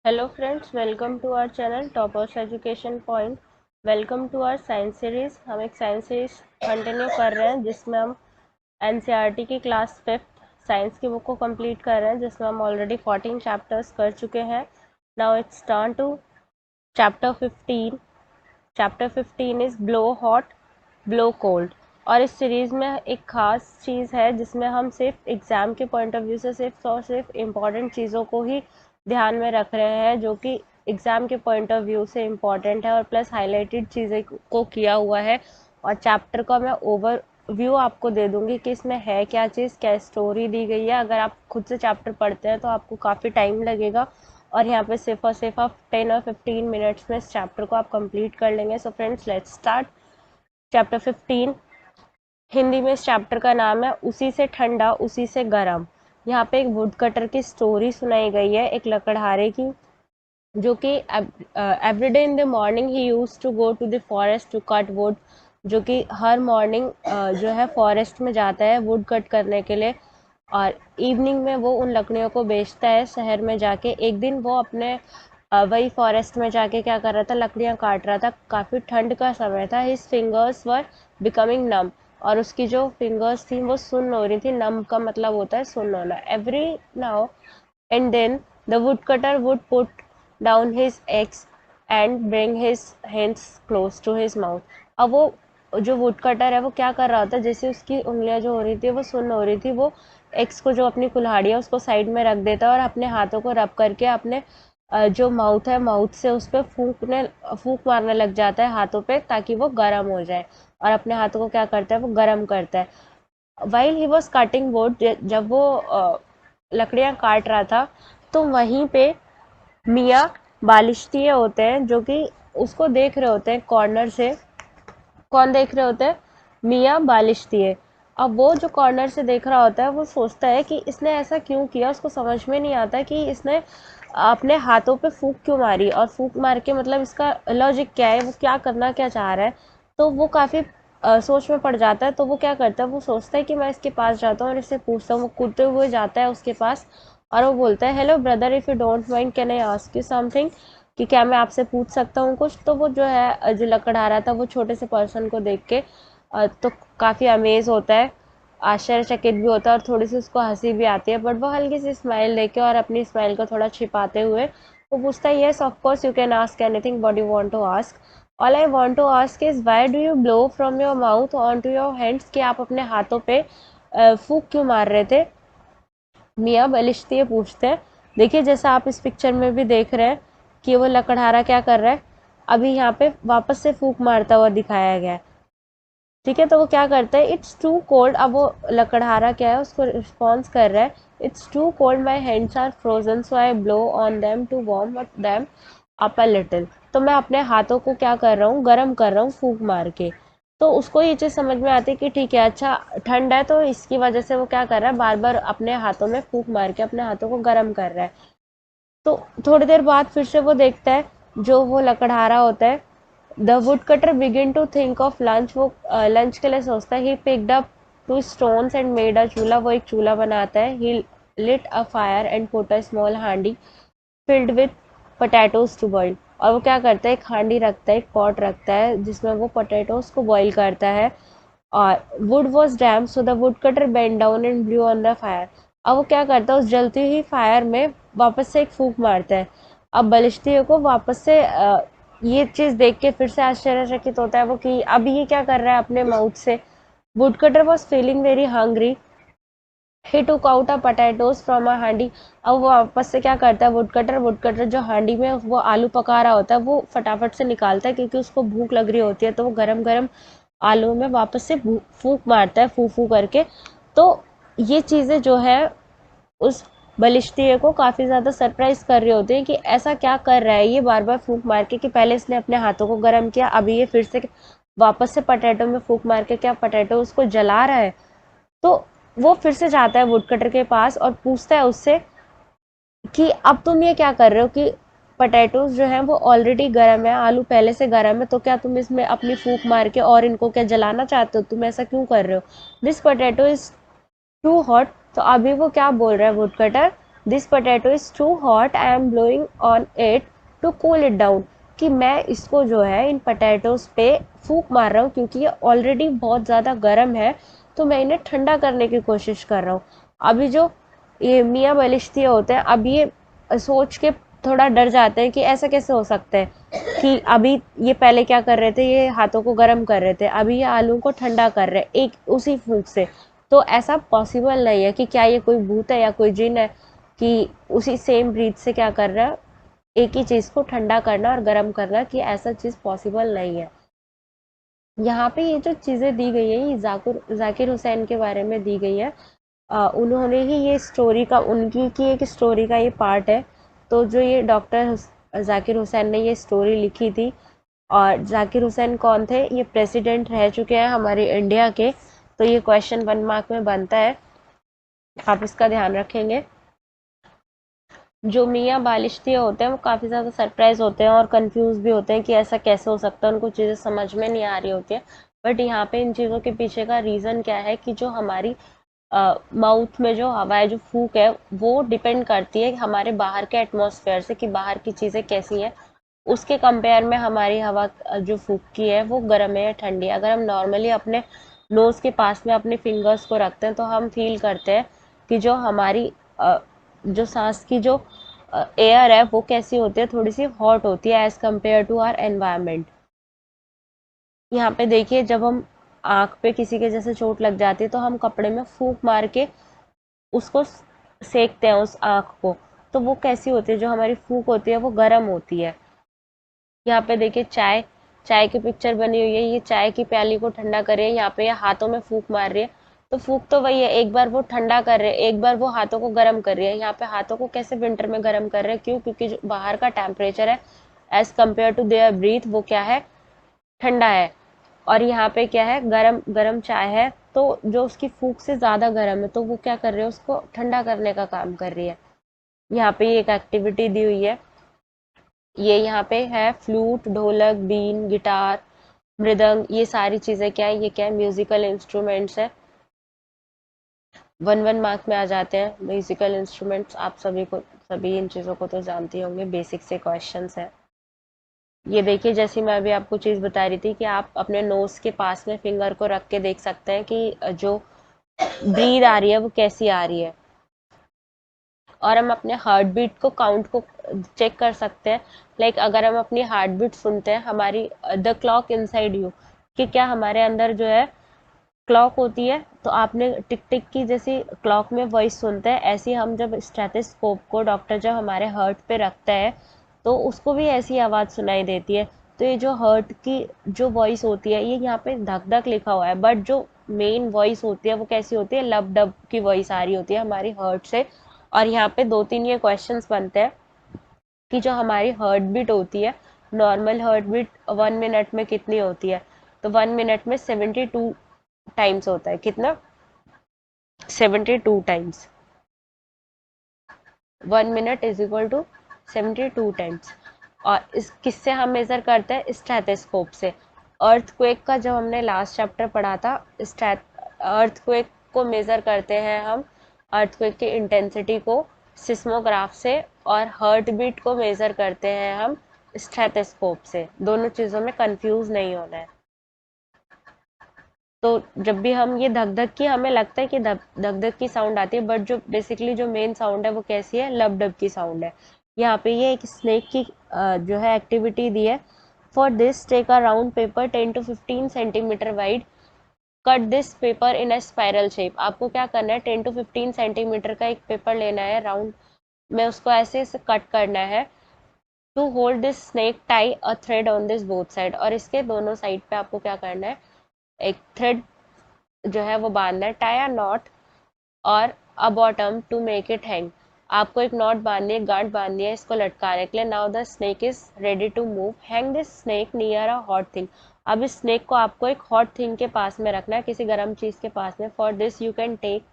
Hello friends, welcome to our channel toppers education point. Welcome to our science series. हम एक science series continue कर रहे हैं जिसमें हम एनसीईआरटी की क्लास 5th साइंस की बुक को कंप्लीट कर रहे हैं, जिसमें हम ऑलरेडी 14 चैप्टर्स कर चुके हैं। Now it's turn to chapter 15। Chapter 15 is blow hot blow cold. और इस सीरीज़ में एक ख़ास चीज़ है जिसमें हम सिर्फ एग्ज़ाम के पॉइंट ऑफ व्यू से सिर्फ और सिर्फ इम्पॉर्टेंट चीज़ों को ही ध्यान में रख रहे हैं, जो कि एग्ज़ाम के पॉइंट ऑफ व्यू से इम्पॉर्टेंट है और प्लस हाईलाइटेड चीज़ें को किया हुआ है। और चैप्टर का मैं ओवरव्यू आपको दे दूँगी कि इसमें है क्या चीज़, क्या स्टोरी दी गई है। अगर आप खुद से चैप्टर पढ़ते हैं तो आपको काफ़ी टाइम लगेगा, और यहाँ पे सिर्फ और सिर्फ आप 10 और 15 मिनट्स में इस चैप्टर को आप कंप्लीट कर लेंगे। So friends, let's start chapter 15। Hindi में इस चैप्टर का नाम है उसी से ठंडा उसी से गरम। यहाँ पे एक वुड कटर की स्टोरी सुनाई गई है, एक लकड़हारे की, जो कि एवरीडे इन द मॉर्निंग ही use to go to the forest to cut wood. जो कि हर मॉर्निंग जो है फॉरेस्ट में जाता है वुड कट करने के लिए, और इवनिंग में वो उन लकड़ियों को बेचता है शहर में जाके। एक दिन वो अपने वही फॉरेस्ट में जाके क्या कर रहा था, लकड़ियाँ काट रहा था। काफ़ी ठंड का समय था। हिज फिंगर्स वर बिकमिंग नम, और उसकी जो फिंगर्स थी वो सुन्न हो रही थी। नम का मतलब होता है सुन्न होना। Every now and then the would cutter wood put down his axe and bring his hands close to his mouth. अब वो जो वुड कटर है वो क्या कर रहा होता है, जैसे उसकी उंगलियां जो हो रही थी वो सुन्न हो रही थी, वो एक्स को, जो अपनी कुल्हाड़ी है, उसको साइड में रख देता है और अपने हाथों को रब करके अपने जो माउथ है, माउथ से उस पर फूंक मारने लग जाता है हाथों पे, ताकि वो गर्म हो जाए। और अपने हाथों को क्या करता है, वो गर्म करता है। While he was cutting would, जब वो लकड़ियाँ काट रहा था, तो वहीं पे मियाँ बालिश्तिये होते हैं, जो कि उसको देख रहे होते हैं कॉर्नर से। कौन देख रहे होते हैं? मियाँ बालिश्तिये। अब वो जो कॉर्नर से देख रहा होता है वो सोचता है कि इसने ऐसा क्यों किया। उसको समझ में नहीं आता कि इसने अपने हाथों पे फूंक क्यों मारी, और फूंक मार के मतलब इसका लॉजिक क्या है, वो क्या करना क्या चाह रहा है। तो वो काफ़ी सोच में पड़ जाता है। तो वो क्या करता है, वो सोचता है कि मैं इसके पास जाता हूँ और इससे पूछता हूँ। वो कूदते हुए जाता है उसके पास, और वो बोलता है, hello brother, if you don't mind can I ask you something, कि क्या मैं आपसे पूछ सकता हूँ कुछ। तो वो जो है, जो लकड़हारा था, वो छोटे से पर्सन को देख के तो काफ़ी अमेज होता है, आश्चर्यचकित भी होता है, और थोड़ी सी उसको हंसी भी आती है। बट वो हल्की सी स्माइल देके और अपनी स्माइल को थोड़ा छिपाते हुए वो पूछता है, yes of course you can ask anything what you want to ask. All I want to ask is why do you blow from your mouth on to your hands, कि आप अपने हाथों पे फूंक क्यों मार रहे थे। मियाँ बलिश्तिये पूछते हैं। देखिए, जैसा आप इस पिक्चर में भी देख रहे हैं कि वो लकड़हारा क्या कर रहा है, अभी यहाँ पे वापस से फूंक मारता हुआ दिखाया गया है। ठीक है, तो वो क्या करता है, इट्स टू कोल्ड। अब वो लकड़हारा क्या है, उसको रिस्पॉन्स कर रहा है, it's too cold, my hands are frozen, so I blow on them to warm them up a little. तो मैं अपने हाथों को क्या कर रहा हूँ, गर्म कर रहा हूँ फूंक मार के। तो उसको ये चीज़ समझ में आती है कि ठीक है, अच्छा ठंड है, तो इसकी वजह से वो क्या कर रहा है, बार बार अपने हाथों में फूंक मार के अपने हाथों को गर्म कर रहा है। तो थोड़ी देर बाद फिर से वो देखता है, जो वो लकड़हारा होता है, the would cutter begin to think of lunch. वो लंच के लिए सोचता है। He picked up two stones and made a chulha. वो एक चूल्हा बनाता है। He lit a fire and put a small handi filled with potatoes to boil. और वो क्या करता है, एक हांडी रखता है, एक पॉट रखता है, जिसमें वो पोटैटोज को बॉईल करता है। और would was damn, so the wood cutter bend down and blue on the fire. अब वो क्या करता है, उस जलती हुई फायर में वापस से एक फूंक मारता है। अब बलिश्तियों को वापस से ये चीज़ देख के फिर से आश्चर्यचकित होता है वो, कि अब ये क्या कर रहा है अपने माउथ से। Would cutter was feeling very hungry, he took out a potatoes from a हांडी। अब वो वापस से क्या करता है, वुड कटर जो हांडी में वो आलू पका रहा होता है, वो फटाफट से निकालता है, क्योंकि उसको भूख लग रही होती है। तो वो गरम गरम आलू में वापस से फूंक मारता है, फू फू करके। तो ये चीज़ें जो है उस बलिश्तिये को काफ़ी ज़्यादा सरप्राइज कर रही होती है, कि ऐसा क्या कर रहा है ये बार बार फूंक मार के, कि पहले इसने अपने हाथों को गर्म किया, अभी ये फिर से वापस से पोटैटो में फूंक मार के क्या पोटैटो उसको जला रहा है। तो वो फिर से जाता है वुड कटर के पास और पूछता है उससे कि अब तुम ये क्या कर रहे हो, कि पोटैटोज जो हैं वो ऑलरेडी गर्म है, आलू पहले से गर्म है, तो क्या तुम इसमें अपनी फूंक मार के और इनको क्या जलाना चाहते हो, तुम ऐसा क्यों कर रहे हो। This potato is too hot. तो अभी वो क्या बोल रहा है woodcutter, this potato is too hot, I am blowing on it to cool it down, कि मैं इसको जो है इन पोटैटोज़ पे फूंक मार रहा हूँ क्योंकि ये ऑलरेडी बहुत ज़्यादा गर्म है, तो मैं इन्हें ठंडा करने की कोशिश कर रहा हूँ। अभी जो ये मियाँ बलिश्तिया होते हैं, अब ये सोच के थोड़ा डर जाते हैं कि ऐसा कैसे हो सकता है कि अभी ये पहले क्या कर रहे थे, ये हाथों को गर्म कर रहे थे, अभी ये आलू को ठंडा कर रहे हैं एक उसी फूंक से। तो ऐसा पॉसिबल नहीं है कि क्या ये कोई भूत है या कोई जिन है कि उसी सेम ब्रीथ से क्या कर रहा है, एक ही चीज़ को ठंडा करना और गर्म करना, कि ऐसा चीज़ पॉसिबल नहीं है। यहाँ पे ये जो चीज़ें दी गई है ये जाकिर हुसैन के बारे में दी गई है। उन्होंने ही ये स्टोरी का, उनकी की एक स्टोरी का ये पार्ट है। तो जो ये डॉक्टर जाकिर हुसैन ने ये स्टोरी लिखी थी, और जाकिर हुसैन कौन थे, ये प्रेसिडेंट रह चुके हैं हमारे इंडिया के। तो ये क्वेश्चन 1 मार्क में बनता है, आप इसका ध्यान रखेंगे। जो मियाँ बालिश्तिया होते हैं वो काफ़ी ज़्यादा सरप्राइज होते हैं और कंफ्यूज भी होते हैं कि ऐसा कैसे हो सकता है, उनको चीज़ें समझ में नहीं आ रही होती है। बट यहाँ पे इन चीज़ों के पीछे का रीज़न क्या है कि जो हमारी माउथ में जो हवा है, जो फूक है, वो डिपेंड करती है हमारे बाहर के एटमॉस्फेयर से कि बाहर की चीज़ें कैसी हैं। उसके कंपेयर में हमारी हवा जो फूक की है वो गर्म है या ठंडी है। अगर हम नॉर्मली अपने नोज़ के पास में अपने फिंगर्स को रखते हैं तो हम फील करते हैं कि जो हमारी जो सांस की जो एयर है वो कैसी होती है, थोड़ी सी हॉट होती है as compare to our environment. यहाँ पे देखिए, जब हम आँख पे किसी के जैसे चोट लग जाती है तो हम कपड़े में फूंक मार के उसको सेकते हैं उस आँख को, तो वो कैसी होती है, जो हमारी फूंक होती है वो गर्म होती है। यहाँ पे देखिए चाय, चाय की पिक्चर बनी हुई है, ये चाय की प्याली को ठंडा कर रही है, यहाँ पे ये हाथों में फूंक मार रही है। तो फूंक तो वही है, एक बार वो ठंडा कर रहे हैं, एक बार वो हाथों को गर्म कर रही है। यहाँ पे हाथों को कैसे विंटर में गर्म कर रहे हैं, क्यों, क्योंकि जो बाहर का टेम्परेचर है as compare to their breath वो क्या है, ठंडा है। और यहाँ पे क्या है, गरम गरम चाय है, तो जो उसकी फूंक से ज़्यादा गर्म है तो वो क्या कर रहे हैं, उसको ठंडा करने का काम कर रही है। यहाँ पे एक एक्टिविटी दी हुई है, ये यहाँ पे है फ्लूट, ढोलक, बीन, गिटार, मृदंग, ये सारी चीज़ें क्या है, ये क्या है, म्यूजिकल इंस्ट्रूमेंट्स है। 1 मार्क में आ जाते हैं म्यूजिकल इंस्ट्रूमेंट्स। आप सभी इन चीज़ों को तो जानते होंगे, बेसिक से क्वेश्चंस है। ये देखिए, जैसे मैं अभी आपको चीज़ बता रही थी कि आप अपने नोज के पास में फिंगर को रख के देख सकते हैं कि जो ब्रीद आ रही है वो कैसी आ रही है। और हम अपने हार्ट बीट को काउंट को चेक कर सकते हैं। लाइक अगर हम अपनी हार्ट बीट सुनते हैं, हमारी द क्लॉक इनसाइड यू, कि क्या हमारे अंदर जो है क्लॉक होती है, तो आपने टिक टिक की जैसी क्लॉक में वॉइस सुनते हैं, ऐसी हम जब स्टेथोस्कोप को डॉक्टर जब हमारे हार्ट पे रखता है तो उसको भी ऐसी आवाज़ सुनाई देती है। तो ये जो हार्ट की जो वॉइस होती है, ये यहाँ पे धक धक लिखा हुआ है, बट जो मेन वॉइस होती है वो कैसी होती है, लब डब की वॉइस आ रही होती है हमारी हार्ट से। और यहाँ पे 2-3 ये क्वेश्चंस बनते हैं कि जो हमारी हार्ट बीट होती है, नॉर्मल हार्ट बीट 1 मिनट में कितनी होती है, तो 1 मिनट में 72 टाइम्स होता है। कितना, 72 times. 1 minute is equal to 72 times. और इस किससे हम मेजर करते हैं, स्टेथोस्कोप से। अर्थक्वेक का जब हमने लास्ट चैप्टर पढ़ा था, अर्थक्वेक को मेजर करते हैं हम, अर्थक्वेक की इंटेंसिटी को सिस्मोग्राफ से, और हार्ट बीट को मेजर करते हैं हम स्टेथोस्कोप से। दोनों चीज़ों में कंफ्यूज नहीं होना है। तो जब भी हम ये धक धक की, हमें लगता है कि धक धक की साउंड आती है, बट जो बेसिकली जो मेन साउंड है वो कैसी है, लब डब की साउंड है। यहाँ पे ये एक स्नेक की जो है एक्टिविटी दी है। For this take a round paper 10 to 15 centimetre wide, cut this paper in a spiral shape. आपको क्या करना है, 10 to 15 सेंटीमीटर का एक पेपर लेना है राउंड में, उसको ऐसे कट करना है। To hold this snake, tie a thread on this both side, और इसके दोनों साइड पे आपको क्या करना है, एक थ्रेड जो है वो बांधना है, टाई अ नॉट और a bottom to make it hang. आपको एक नॉट बांधनी है, गांठ बांधनी है इसको लटकाने के लिए। Now the snake is ready to move, hang this snake near a hot thing. अब इस स्नेक को आपको एक हॉट थिंग के पास में रखना है, किसी गर्म चीज के पास में। For this you can take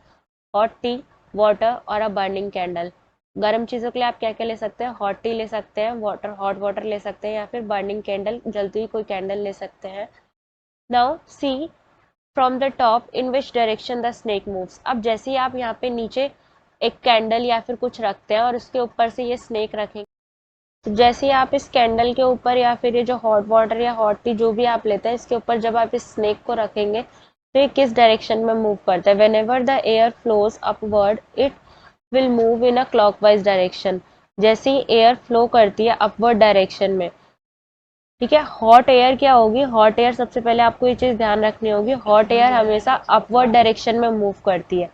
hot tea, water और अ बर्निंग कैंडल। गर्म चीज़ों के लिए आप क्या क्या ले सकते हैं, हॉट टी ले सकते हैं, वाटर, हॉट वाटर ले सकते हैं, या फिर बर्निंग कैंडल, जलती हुई कोई कैंडल ले सकते हैं। Now see from the top in which direction the snake moves. अब जैसे ही आप यहाँ पे नीचे एक कैंडल या फिर कुछ रखते हैं और उसके ऊपर से ये स्नेक रखेंगे। तो जैसे ही आप इस कैंडल के ऊपर या फिर ये जो हॉट वाटर या हॉट टी जो भी आप लेते हैं इसके ऊपर जब आप इस स्नेक को रखेंगे तो ये किस डायरेक्शन में मूव करता है। When ever the air flows upward it will move in a clockwise direction. जैसे ही एयर फ्लो करती है अपवर्ड डायरेक्शन में, ठीक है। हॉट एयर क्या होगी, हॉट एयर सबसे पहले आपको ये चीज ध्यान रखनी होगी, हॉट एयर हमेशा अपवर्ड डायरेक्शन में मूव करती है।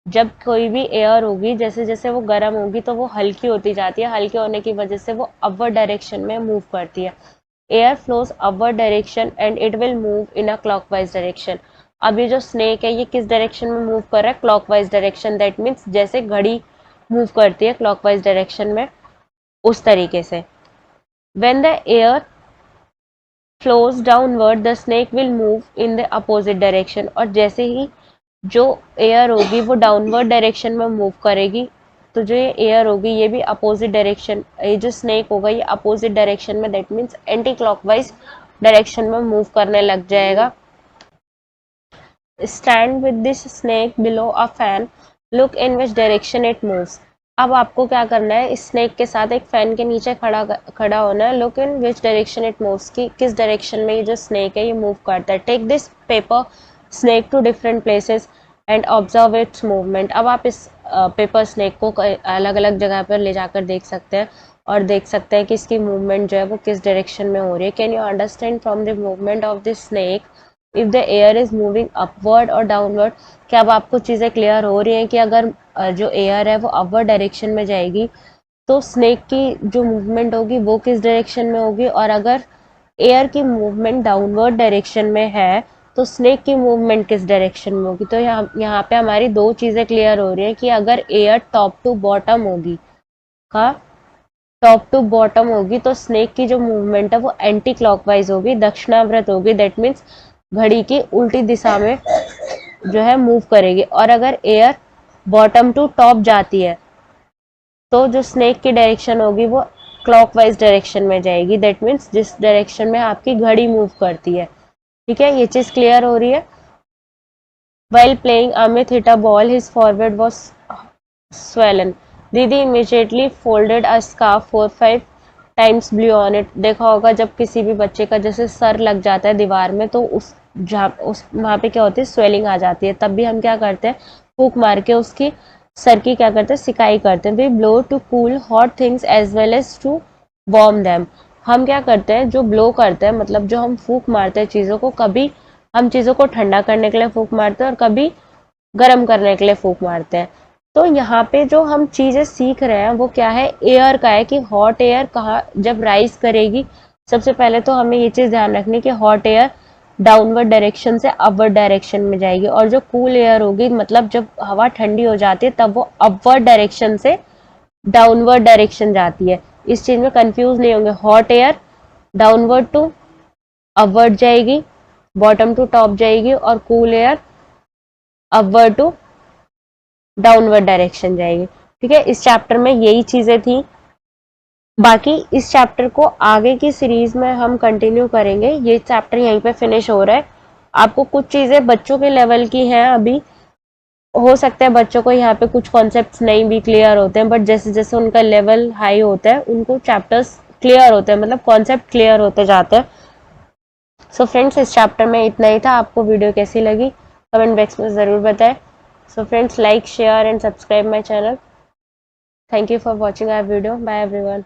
जब कोई भी एयर होगी जैसे जैसे वो गर्म होगी तो वो हल्की होती जाती है, हल्के होने की वजह से वो अपवर्ड डायरेक्शन में मूव करती है। Air flows upward direction and it will move in a clockwise direction. अब ये जो स्नेक है ये किस डायरेक्शन में मूव कर रहा है, क्लॉकवाइज डायरेक्शन। दैट मीन्स जैसे घड़ी मूव करती है क्लॉकवाइज डायरेक्शन में उस तरीके से। When the air flows downward the snake will move in the opposite direction. और जैसे ही जो एयर होगी वो डाउनवर्ड डायरेक्शन में मूव करेगी तो जो ये एयर होगी ये भी अपोजिट डायरेक्शन, ये जो स्नेक होगा ये अपोजिट डायरेक्शन में that means anti clockwise direction में मूव करने लग जाएगा। Stand with this snake below a fan, look in which direction it moves. अब आपको क्या करना है, इस स्नेक के साथ एक फैन के नीचे खड़ा होना है। Look in which direction it moves, की किस डायरेक्शन में ये जो स्नेक है ये मूव करता है। Take this paper snake to different places and observe its movement. अब आप इस पेपर स्नेक को अलग अलग जगह पर ले जाकर देख सकते हैं और देख सकते हैं कि इसकी मूवमेंट जो है वो किस डायरेक्शन में हो रही है। Can you understand from the movement of this snake if the air is moving upward और डाउनवर्ड। क्या अब आपको चीज़ें क्लियर हो रही हैं कि अगर जो एयर है वो अपवर्ड डायरेक्शन में जाएगी तो स्नेक की जो मूवमेंट होगी वो किस डायरेक्शन में होगी, और अगर एयर की मूवमेंट डाउनवर्ड डायरेक्शन में है तो स्नेक की मूवमेंट किस डायरेक्शन में होगी। तो यहाँ पे हमारी दो चीज़ें क्लियर हो रही हैं कि अगर एयर टॉप टू बॉटम होगी, हाँ टॉप टू बॉटम होगी तो स्नेक की जो मूवमेंट है वो एंटी क्लॉकवाइज होगी, दक्षिणावर्त होगी। दैट मीन्स घड़ी की उल्टी दिशा में जो है मूव करेगी। और अगर एयर बॉटम टू टॉप जाती है तो जो स्नेक की डायरेक्शन होगी वो क्लॉकवाइज डायरेक्शन में जाएगी। दैट मीन्स जिस डायरेक्शन में आपकी घड़ी मूव करती है। ठीक है, ये चीज क्लियर हो रही है। While playing Amit hit a ball, his forehead was swollen. दीदी immediately folded a scarf 4-5 times blew on it. देखा होगा जब किसी भी बच्चे का जैसे सर लग जाता है दीवार में तो उस वहाँ पे क्या होती है, स्वेलिंग आ जाती है। तब भी हम क्या करते हैं, फूक मार के उसकी सर की क्या करते हैं, सिकाई करते हैं। We blow to cool hot things as well as to warm them. हम क्या करते हैं, जो ब्लो करते हैं मतलब जो हम फूक मारते हैं चीज़ों को, कभी हम चीज़ों को ठंडा करने के लिए फूक मारते हैं और कभी गर्म करने के लिए फूक मारते हैं। तो यहाँ पे जो हम चीज़ें सीख रहे हैं वो क्या है, एयर का है कि हॉट एयर कहाँ जब राइज करेगी। सबसे पहले तो हमें ये चीज़ ध्यान रखनी कि हॉट एयर डाउनवर्ड डायरेक्शन से अपवर्ड डायरेक्शन में जाएगी, और जो कूल एयर होगी मतलब जब हवा ठंडी हो जाती है तब वो अपवर्ड डायरेक्शन से डाउनवर्ड डायरेक्शन जाती है। इस चीज़ में कंफ्यूज नहीं होंगे। Hot air downward to upward जाएगी, बॉटम टू टॉप जाएगी, और cool air upward to downward direction जाएगी। ठीक है, इस चैप्टर में यही चीजें थी। बाकी इस चैप्टर को आगे की सीरीज में हम कंटिन्यू करेंगे। ये चैप्टर यहीं पे फिनिश हो रहा है। आपको कुछ चीजें बच्चों के लेवल की हैं अभी, हो सकता है बच्चों को यहाँ पे कुछ कॉन्सेप्ट्स नहीं भी क्लियर होते हैं, बट जैसे जैसे उनका लेवल हाई होता है उनको चैप्टर्स क्लियर होते हैं, मतलब कॉन्सेप्ट क्लियर होते जाते हैं। सो फ्रेंड्स, इस चैप्टर में इतना ही था। आपको वीडियो कैसी लगी कमेंट बॉक्स में ज़रूर बताएं। So friends, like share and subscribe my channel. Thank you for watching our video. Bye everyone.